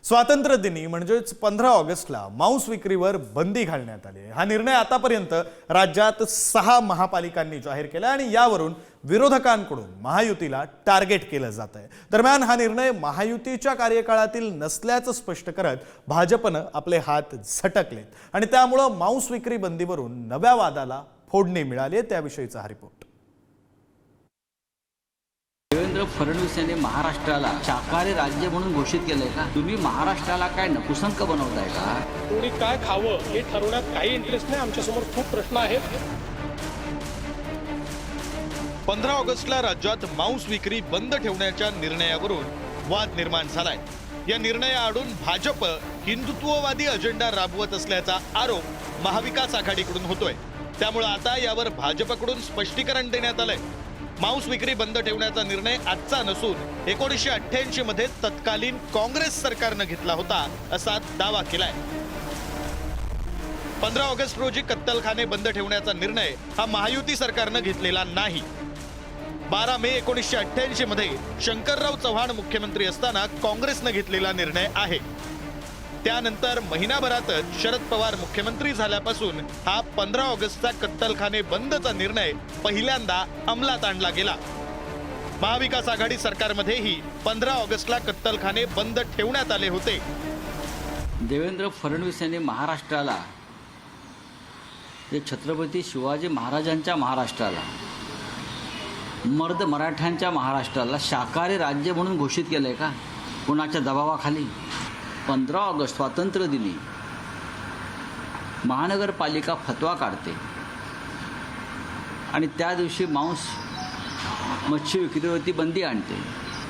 स्वातंत्र्यदिनी म्हणजेच 15 ऑगस्टला मांस विक्रीवर बंदी घालण्यात आली आहे। हा निर्णय आतापर्यंत राज्यात 6 महापालिकांनी जाहीर केला आणि यावरून विरोधकांकडून महायुतीला टार्गेट केलं जात आहे। दरम्यान हा निर्णय महायुतीच्या कार्यकाळातील नसल्याचं स्पष्ट करत भाजपनं आपले हात झटकलेत आणि त्यामुळे मांस विक्री बंदीवरून नव्या वादाला फोडणी मिळाली आहे। त्याविषयीचा हा रिपोर्ट। देवेंद्र फडणवीस यांनी महाराष्ट्राला शाकाहारी राज्य म्हणून घोषित केलंय का? तुम्ही महाराष्ट्राला काय नपुसंक बनवताय का? कोणी काय खावं हे ठरवण्यात काही इंटरेस्ट नाही। आमच्यासमोर खूप प्रश्न आहेत। 15 ऑगस्टला राज्यात मांस विक्री बंद ठेवण्याच्या निर्णयावरून वाद निर्माण झालाय। या निर्णयाआडून भाजप हिंदुत्ववादी अजेंडा राबवत असल्याचा आरोप महाविकास आघाडीकडून होतोय। त्यामुळे आता यावर भाजपकडून स्पष्टीकरण देण्यात आलंय। मांस विक्री बंद ठेवण्याचा निर्णय आजचा नसून 1988 मध्ये तत्कालीन काँग्रेस सरकारनं घेतला होता असा दावा केलाय। 15 ऑगस्ट रोजी कत्तलखाने बंद ठेवण्याचा निर्णय हा महायुती सरकारनं घेतलेला नाही। 12 मे 1988 मध्ये शंकरराव चव्हाण मुख्यमंत्री असताना काँग्रेसनं घेतलेला निर्णय आहे। त्यानंतर महिनाभरातच शरद पवार मुख्यमंत्री झाल्यापासून हा 15 ऑगस्टचा कत्तलखाने बंदचा निर्णय पहिल्यांदा अंमलात आणला गेला। महाविकास आघाडी सरकारमध्येही 15 ऑगस्टला कत्तलखाने बंद ठेवण्यात आले होते। देवेंद्र फडणवीस यांनी महाराष्ट्राला, छत्रपती शिवाजी महाराजांच्या महाराष्ट्राला, मर्द मराठ्यांच्या महाराष्ट्राला शाकाहारी राज्य म्हणून घोषित केलंय का? कुणाच्या दबावाखाली? 15 ऑगस्ट स्वातंत्र्य दिनी महानगरपालिका फतवा काढते आणि त्या दिवशी मांस मच्छी विक्रीवरती बंदी आणते।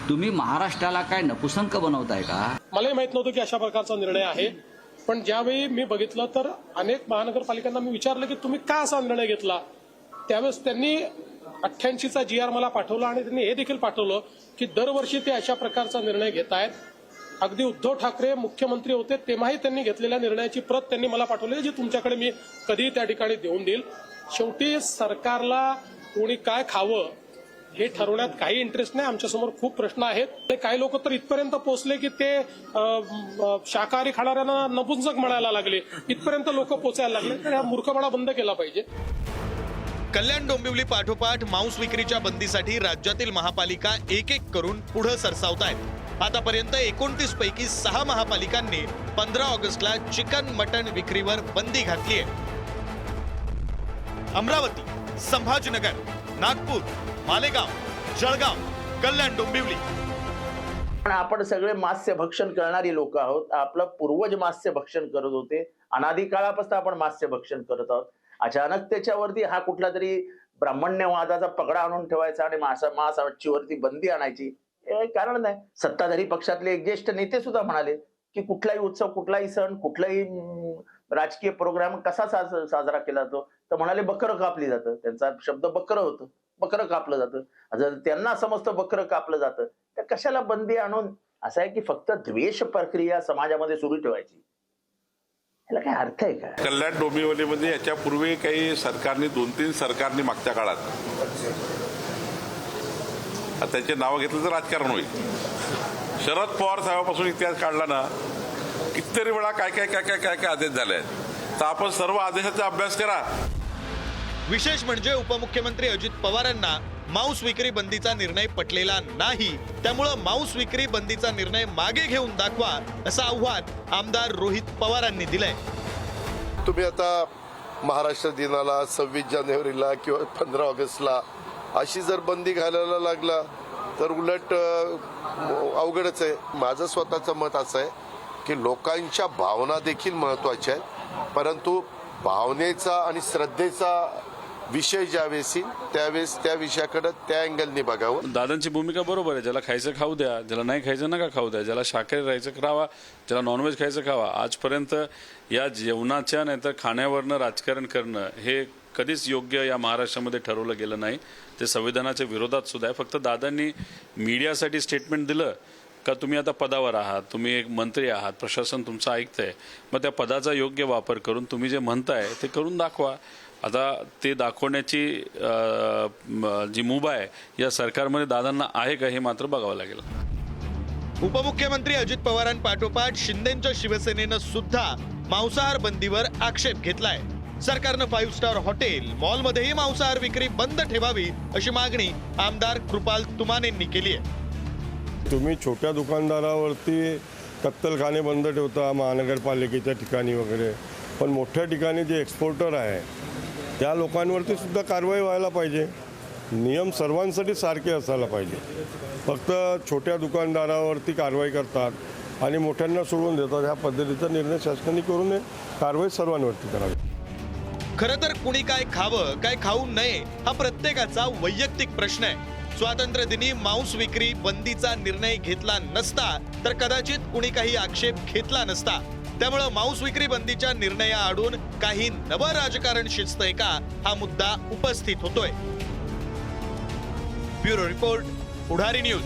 तुम्ही महाराष्ट्राला काय नपुसंक बनवताय का? मलाही माहित नव्हतं की अशा प्रकारचा निर्णय आहे, पण ज्यावेळी मी बघितलं तर अनेक महानगरपालिकांना मी विचारलं की तुम्ही का असा निर्णय घेतला। त्यावेळेस त्यांनी 88चा GR मला पाठवला आणि त्यांनी हे देखील पाठवलं की दरवर्षी ते अशा प्रकारचा निर्णय घेत आहेत। अगदी उद्धव ठाकरे मुख्यमंत्री होते तेव्हाही त्यांनी घेतलेल्या निर्णयाची प्रत त्यांनी मला पाठवली, जी तुमच्याकडे मी कधीही त्या ठिकाणी देऊन देईल। शेवटी सरकारला कोणी काय खावं हे ठरवण्यात काही इंटरेस्ट नाही। आमच्यासमोर खूप प्रश्न आहेत। काही लोक तर इथपर्यंत पोहोचले की ते शाकाहारी खाणाऱ्यांना नपुंसक म्हणायला लागले, इथपर्यंत लोक पोचायला लागले। तर हा मूर्खपणा बंद केला पाहिजे। कल्याण डोंबिवली पाठोपाठ मांस विक्रीच्या बंदीसाठी राज्यातील महापालिका एक एक करून पुढे सरसावतायत। आतापर्यंत 29 पैकी 6 महापालिकांनी 15 ऑगस्टला चिकन मटन विक्रीवर बंदी घातली आहे। अमरावती, संभाजीनगर, नागपूर, मालेगाव, जळगाव, कल्याण डोंबिवली। पण आपण सगळे मास्य भक्षण करणारी लोक आहोत। आपलं पूर्वज मास्य भक्षण करत होते, अनादी काळापासून आपण मास्य भक्षण करत आहोत। अचानक त्याच्यावरती हा कुठला तरी ब्राह्मण्यवादाचा पगडा आणून ठेवायचा आणि मांसावरती बंदी आणायची हे कारण नाही। सत्ताधारी पक्षातले एक ज्येष्ठ नेते सुद्धा म्हणाले की कुठलाही उत्सव, कुठलाही सण, कुठलाही राजकीय प्रोग्राम कसा साजरा केला जातो, तर म्हणाले बकरं कापली जातं। त्यांचा शब्द बकरं होतं, बकरं कापलं जातं। जर त्यांना समजतं बकरं कापलं जातं तर कशाला बंदी आणून? असं आहे की फक्त द्वेष प्रक्रिया समाजामध्ये सुरू ठेवायची, याला काय अर्थ आहे का? कल्याण डोंबिवलीमध्ये याच्यापूर्वी काही सरकारने 2-3 सरकारने मागच्या काळात त्याचे नाव घेतलं तर राजकारण होईल। शरद पवार साहेबांपासून इतिहास काढला ना, कितीतरी वेळा काय काय काय काय काय काय आदेश झाले आहेत। तर आपण सर्व आदेशाचा अभ्यास करा। विशेष म्हणजे उपमुख्यमंत्री अजित पवारांना मांस विक्री बंदीचा निर्णय पटलेला नाही। त्यामुळे मांस विक्री बंदीचा निर्णय मागे घेऊन दाखवा असं आव्हान आमदार रोहित पवारांनी दिलंय। तुम्ही आता महाराष्ट्र दिनाला, 26 जानेवारीला किंवा 15 ऑगस्टला अशी जर बंदी घालायला लागला तर उलट अवघडच आहे। माझं स्वतःचं मत असं आहे की लोकांच्या भावना देखील महत्वाच्या आहेत, परंतु भावनेचा आणि श्रद्धेचा विषय ज्यावेळेस त्यावेळेस त्या विषयाकडे त्या अँगलने बघावं। दादांची भूमिका बरोबर आहे। ज्याला खायचं खाऊ द्या, ज्याला नाही खायचं नका खाऊ द्या, ज्याला शाकाहारी राहायचं राहावा, ज्याला नॉनव्हेज खायचं खावा। आजपर्यंत या जेवणाच्या नाहीतर खाण्यावरनं राजकारण करणं हे कधीच योग्य या महाराष्ट्रामध्ये ठरवलं गेलं नाही। ते संविधानाच्या विरोधात सुद्धा आहे। फक्त दादांनी मीडियासाठी स्टेटमेंट दिलं का तुम्ही आता पदावर आहात, तुम्ही एक मंत्री आहात, प्रशासन तुमचं ऐकतंय, मग त्या पदाचा योग्य वापर करून तुम्ही जे म्हणताय ते करून दाखवा। आता ते दाखवण्याची जी मुभा आहे या सरकारमध्ये दादांना आहे का हे मात्र बघावं लागेल। उपमुख्यमंत्री अजित पवारांपाठोपाठ शिंदेच्या शिवसेनेनं सुद्धा मांसाहार बंदीवर आक्षेप घेतलाय. सरकारनं 5 स्टार हॉटेल, मॉलमध्येही मांसाहार विक्री बंद ठेवावी अशी मागणी आमदार कृपाल तुमानेंनी केली आहे. तुम्ही छोट्या दुकानदारावरती कत्तलखाने बंद ठेवता महानगरपालिकेच्या ठिकाणी वगैरे, पण मोठ्या ठिकाणी जे एक्सपोर्टर आहे त्या लोकांवरती सुद्धा कारवाई व्हायला पाहिजे. नियम सर्वांसाठी सारखे असायला पाहिजे. फक्त छोट्या दुकानदारावरती कारवाई करतात आणि मोठ्यांना सोडून देतात. ह्या पद्धतीचा निर्णय शासनाने करू नये, कारवाई सर्वांवरती करावी. खरं तर कुणी काय खावं काय खाऊ नये हा प्रत्येकाचा वैयक्तिक प्रश्न आहे. स्वातंत्र्य दिनी मांस विक्री बंदीचा निर्णय घेतला नसता तर कदाचित कुणी काही आक्षेप घेतला नसता. त्यामुळे मांस विक्री बंदीच्या निर्णयाआडून काही नवं राजकारण शिजतंय का हा मुद्दा उपस्थित होतोय. ब्युरो रिपोर्ट, पुढारी न्यूज.